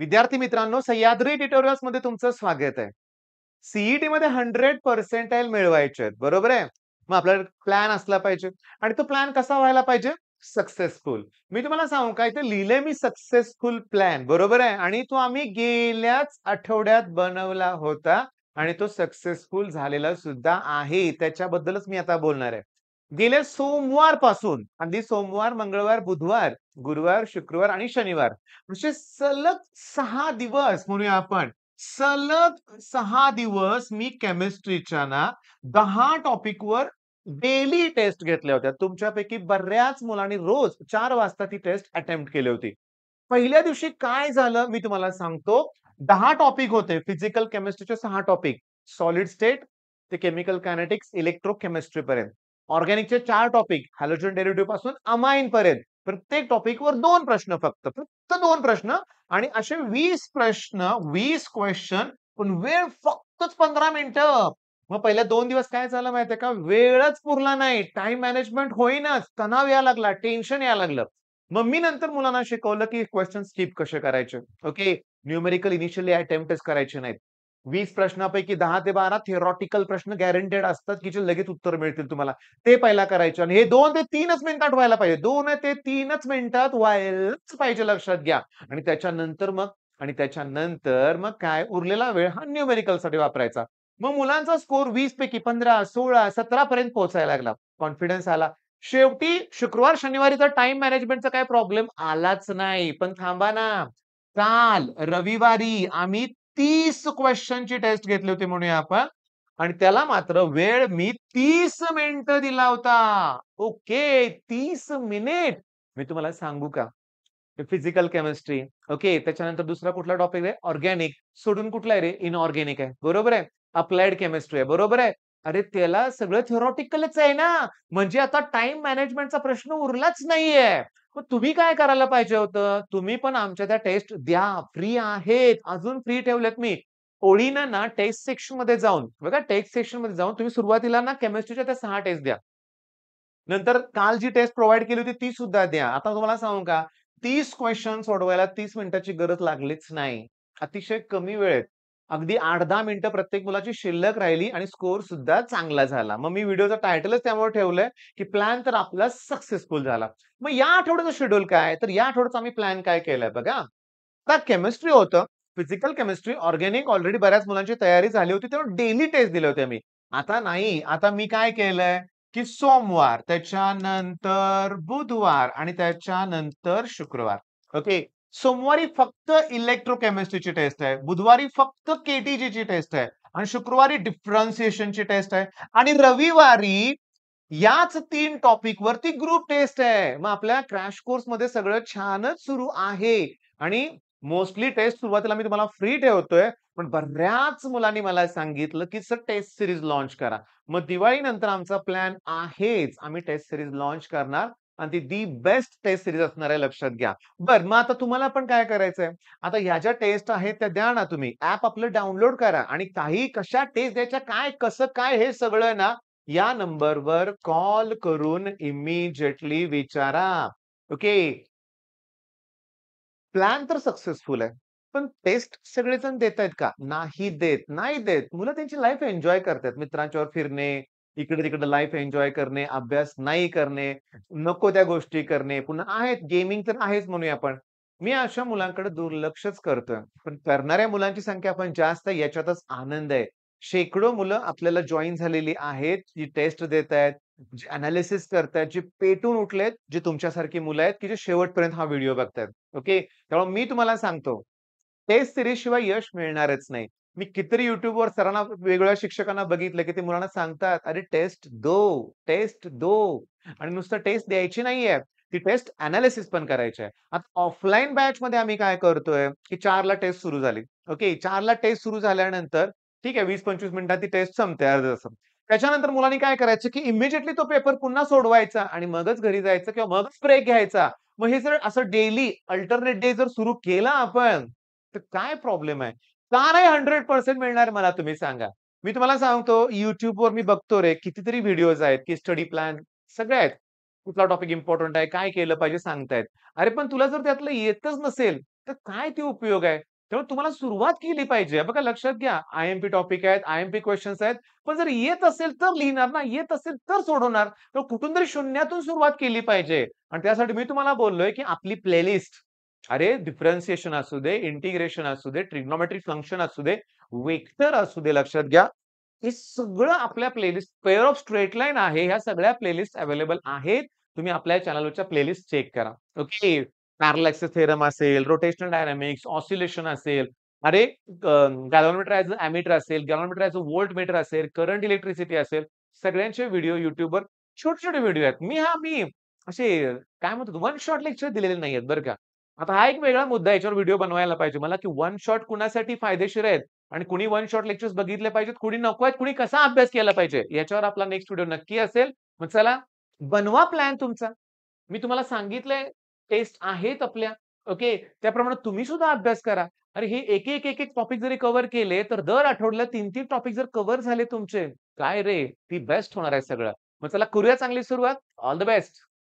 विद्यार्थी मित्रांनो, सह्याद्री ट्युटोरियल्स मध्ये तुमचं स्वागत आहे. सीईटी मध्ये 100% मिळवायचे आहेत, बरोबर आहे? मग आपल्याला प्लॅन असला पाहिजे आणि तो प्लॅन कसा व्हायला पाहिजे? सक्सेसफुल. मी तुम्हाला सांगू का इथे लिहिलंय मी सक्सेसफुल प्लॅन, बरोबर आहे? आणि तो आम्ही गेल्याच आठवड्यात बनवला होता आणि तो सक्सेसफुल झालेला सुद्धा आहे. त्याच्याबद्दलच मी आता बोलणार आहे. गेल्या सोमवारपासून अगदी सोमवार, मंगळवार, बुधवार, गुरुवार, शुक्रवार आणि शनिवार असे सलग 6 दिवस म्हणूया आपण. सलग 6 दिवस मी केमिस्ट्रीच्या ना 10 टॉपिकवर डेली टेस्ट घेतल्या होत्या. तुमच्यापैकी बऱ्याच मुलांनी रोज 4 वाजता ती टेस्ट अटेम्प्ट केली होती. पहिल्या दिवशी काय झालं मी तुम्हाला सांगतो. 10 टॉपिक होते. फिजिकल केमिस्ट्रीचे 6 टॉपिक. सॉलिड स्टेट ते केमिकल कायनेटिक्स, इलेक्ट्रोकेमिस्ट्री पर्यंत. ऑर्गॅनिकचे 4 टॉपिक हायड्रोजन डेरिव्हेटिव्ह पासून अमाइन पर्यंत. प्रत्येक टॉपिकवर 2 प्रश्न फक्त 2 प्रश्न आणि असे 20 प्रश्न, 20 क्वेश्चन पण वेळ फक्तच 15 मिनिटं. मग पहिल्या 2 दिवस काय झालं माहितीये का? वेळच पुरला नाही. टाईम मॅनेजमेंट होईनाच. तणाव यायला लागला, टेन्शन यायला लागलं. मग मी नंतर मुलांना शिकवलं, की क्वेश्चन स्किप कसे करायचे. ओके. न्यूमेरिकल इनिशियली अटेम्प्टच करायचे नाहीत. 20 प्रश्नापैकी 10 ते 12 थिअरॉटिकल प्रश्न गॅरंटेड असतात, की जे लगेच उत्तर मिळतील तुम्हाला. ते पहिला करायचे आणि हे 2 ते 3च मिनिटात व्हायला पाहिजे. 2 ते 3च मिनिटात व्हायलाच पाहिजे लक्षात घ्या. आणि त्याच्यानंतर मग काय उरलेला वेळ हा न्यूमेरिकलसाठी वापरायचा. मग मुलांचा स्कोर 20 पैकी 15, 16, 17 पर्यंत पोहोचायला लागला. कॉन्फिडन्स आला. शेवटी शुक्रवार, शनिवारी तर टाईम मॅनेजमेंटचा काही प्रॉब्लेम आलाच नाही. पण थांबा ना. काल रविवारी आम्ही 30 क्वेश्चनची टेस्ट घेतली होती म्हणूया आपण आणि त्याला मात्र वेळ मी 30 मिनिटं दिला होता. Okay, 30 minute. मी तुम्हाला सांगू का? Physical chemistry, okay. त्याच्यानंतर दुसरा कुठला टॉपिक आहे? ऑर्गॅनिक. सोडून कुठला आहे रे? इनऑर्गॅनिक आहे. बरोबर आहे. अप्लाइड केमिस्ट्री आहे. बरोबर आहे. अरे त्याला सगळं थिअरॉटिकलच आहे ना. म्हणजे आता टाईम मॅनेजमेंटचा प्रश्न उरलाच नाहीये. मग तुम्ही काय करायला पाहिजे होतं? तुम्ही पण आमच्या त्या टेस्ट द्या. फ्री आहेत. अजून फ्री ठेवलेत मी. ओळीनं ना टेस्ट सेक्शनमध्ये जाऊन बघा टेस्ट सेक्शनमध्ये जाऊन तुम्ही सुरुवातीला ना केमिस्ट्रीच्या त्या 6 टेस्ट द्या. नंतर काल जी टेस्ट प्रोव्हाईड केली होती ती सुद्धा द्या. आता तुम्हाला सांगू का 30 क्वेशन सोडवायला 30 मिनिटाची गरज लागलीच नाही. अतिशय कमी वेळेत अगदी 8-10 मिनिटं प्रत्येक मुलाची शिल्लक राहिली आणि स्कोर सुद्धा चांगला झाला. मग मी व्हिडिओचं टायटलच त्यामुळे ठेवलंय, की प्लॅन तर आपला सक्सेसफुल झाला. मग या आठवड्याचं शेड्यूल काय? तर या आठवड्याचा आम्ही प्लॅन काय केलाय बघा. आता केमिस्ट्री होतं. फिजिकल केमिस्ट्री, ऑर्गॅनिक ऑलरेडी बऱ्याच मुलांची तयारी झाली होती. तेव्हा डेली टेस्ट दिले होते मी. आता नाही. आता मी काय केलंय, की सोमवार, त्याच्यानंतर बुधवार आणि त्याच्यानंतर शुक्रवार. ओके. सोमवारी फक्त इलेक्ट्रोकेमिस्ट्रीची टेस्ट आहे. बुधवारी फक्त केटीजीची टेस्ट आहे आणि शुक्रवारी डिफरन्शिएशनची टेस्ट आहे आणि रविवारी याच 3 टॉपिकवरती ग्रुप टेस्ट आहे. मग आपल्या क्रॅश कोर्समध्ये सगळं छानच सुरू आहे आणि मोस्टली टेस्ट सुरुवातीला मी तुम्हाला फ्री ठेवतोय. पण बऱ्याच मुलांनी मला सांगितलं, की सर टेस्ट सीरीज लॉन्च करा. मग दिवाळीनंतर आमचा प्लॅन आहेच. आम्ही टेस्ट सीरीज लॉन्च करणार आणि ती दी बेस्ट टेस्ट सीरीज असणार आहे लक्षात घ्या. बरं मग आता तुम्हाला पण काय करायचंय? आता ह्या ज्या टेस्ट आहेत त्या द्या ना तुम्ही. ॲप आपलं डाउनलोड करा आणि काही कशा टेस्ट द्यायच्या, काय कसं काय हे सगळं ना या नंबरवर कॉल करून इमिजिएटली विचारा. ओके. प्लॅन तर सक्सेसफुल आहे. पण टेस्ट सगळेजण देतायत का? नाही देत, नाही देत. मुलं त्यांची लाईफ एन्जॉय करतायत. मित्रांच्यावर फिरणे, इकडे-तिकडे लाईफ एन्जॉय करणे, अभ्यास नाही करणे, नको त्या गोष्टी करणे. पुन्हा आहेत गेमिंग तर आहेच म्हणूया आपण. मी अशा मुलांकडे दुर्लक्षच करतोय. पण करणाऱ्या मुलांची संख्या पण जास्त आहे याच्यातच आनंद आहे. शेकडो मुलं आपल्याला जॉइन झालेली आहेत, जी टेस्ट देतायत, जे एनालिसिस करतायत, जे पेटून उठलेत, जे तुमच्यासारखी मुलं आहेत, की जे शेवटपर्यंत हा व्हिडिओ बघतायत. ओके. त्यामुळे मी तुम्हाला सांगतो, टेस्ट सीरीज शिवाय यश मिळणारच नाही. मी कितीतरी YouTubeवर सरांना वेगवेगळ्या शिक्षकांना बघितलं, की ते मुलांना सांगतात, "अरे टेस्ट दो, टेस्ट दो." आणि नुसतं टेस्ट द्यायची नाहीये. ती टेस्ट एनालिसिस पण करायची आहे. आता ऑफलाईन बॅचमध्ये आम्ही काय करतोय, की 4ला टेस्ट सुरू झाली. ओके. 4ला टेस्ट सुरू झाल्यानंतर ठीक आहे 20-25 मिनिटात ती टेस्ट संपते अर्ध्या तासात. त्याच्यानंतर मुलांनी काय करायचं, की इमिडिएटली तो पेपर पुन्हा सोडवायचा आणि मगच घरी जायचं किंवा मगच ब्रेक घ्यायचा. मग हे जर असं डेली अल्टरनेट डे जर सुरू केला आपण, तर काय प्रॉब्लेम आहे? का नाही 100% मिळणार मला तुम्ही सांगा? मी तुम्हाला सांगतो YouTubeवर मी बघतो रे कितीतरी व्हिडिओज आहेत, की स्टडी प्लॅन सगळे आहेत. कुठला टॉपिक इम्पोर्टंट आहे, काय केलं पाहिजे सांगतायत. अरे पण तुला जर त्यातलं येतच नसेल, तर काय ते उपयोग आहे? तेव्हा तुम्हाला सुरुवात केली पाहिजे. बघा लक्षात घ्या, आय-एम-पी टॉपिक आहेत, आय-एम-पी क्वेशन्स आहेत. पण जर येत असेल तर लिहिणार ना, येत असेल तर सोडवणार. तर कुठून तरी शून्यातून सुरुवात केली पाहिजे. आणि त्यासाठी मी तुम्हाला बोललोय, की आपली प्लेलिस्ट अरे डिफरन्शिएशन असू दे, इंटिग्रेशन असू दे, ट्रिग्नोमेट्रिक फंक्शन असू दे, वेक्टर असू दे, लक्षात घ्या. हे सगळं आपल्या playlist pair of straight line आहे. ह्या सगळ्या प्लेलिस्ट अवेलेबल आहेत. तुम्ही आपल्या चॅनलवरच्या प्लेलिस्ट चेक करा. ओके. पॅरलॅक्स थेरम असेल, रोटेशनल डायनामिक्स, ऑसिलेशन असेल, अरे गॅल्व्हनोमीटर ॲज अ एमीटर असेल, गॅल्व्हनोमीटर ॲज अ व्होल्टमीटर असेल, करंट इलेक्ट्रिसिटी असेल, सगळ्यांचे व्हिडिओ YouTubeवर छोटे-छोटे व्हिडिओ आहेत. मी असे काय म्हणतो वन शॉट लेक्चर दिलेले नाहीयेत बरं का. आता हा एक वेगळा मुद्दा याच्यावर व्हिडिओ बनवायला पाहिजे मला, की वन शॉट कुणासाठी फायदेशीर आहेत आणि कुणी वन शॉट लेक्चर्स बघितले पाहिजेत, कुणी नको आहेत, कुणी कसा अभ्यास केला पाहिजे, याच्यावर आपला नेक्स्ट व्हिडिओ नक्की असेल. मग चला बनवा प्लॅन तुमचा. मी तुम्हाला सांगितलंय टेस्ट आहेत आपल्या. ओके. त्याप्रमाणे तुम्ही सुद्धा अभ्यास करा. अरे हे एक टॉपिक जरी कव्हर केले, तर दर आठवड्याला 3-3 टॉपिक जर कव्हर झाले तुमचे, काय रे, ती बेस्ट होणार आहे सगळं. मग चला करूया चांगली सुरुवात. All the best.